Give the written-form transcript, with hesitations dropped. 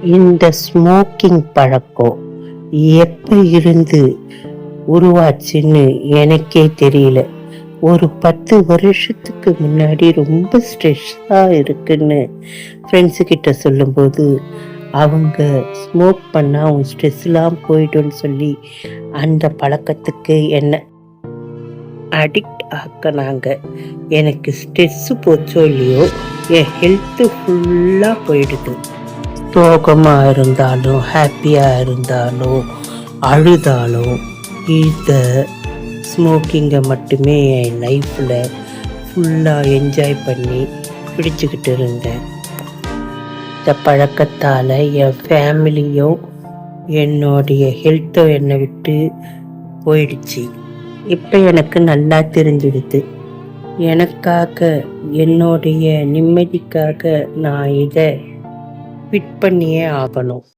இந்த ஸ்மோக்கிங் பழக்கம் எப்ப இருந்து உருவாச்சுன்னு எனக்கே தெரியல. ஒரு 10 வருஷத்துக்கு முன்னாடி ரொம்ப ஸ்ட்ரெஸ்ஸாக இருக்குன்னு ஃப்ரெண்ட்ஸு கிட்ட சொல்லும்போது, அவங்க ஸ்மோக் பண்ணால் அவங்க ஸ்ட்ரெஸ்லாம் போயிடும்னு சொல்லி அந்த பழக்கத்துக்கு என்ன அடிக்ட் ஆக்கினாங்க. எனக்கு ஸ்ட்ரெஸ்ஸு போச்சோ இல்லையோ, என் ஹெல்த்து ஃபுல்லாக போயிடுது. சோகமாக இருந்தாலும், ஹாப்பியாக இருந்தாலும், அழுதாலும் இந்த ஸ்மோக்கிங்கை மட்டுமே என் லைஃப்பில் ஃபுல்லாக என்ஜாய் பண்ணி பிடிச்சிக்கிட்டு இருந்தேன். இந்த பழக்கத்தால் என் ஃபேமிலியும் என்னுடைய ஹெல்த்தும் என்னை விட்டு போயிடுச்சு. இப்போ எனக்கு நல்லா தெரிஞ்சிடுது. எனக்காக, என்னுடைய நிம்மதிக்காக நான் இதை ஃபிட் பண்ணியே ஆகணும்.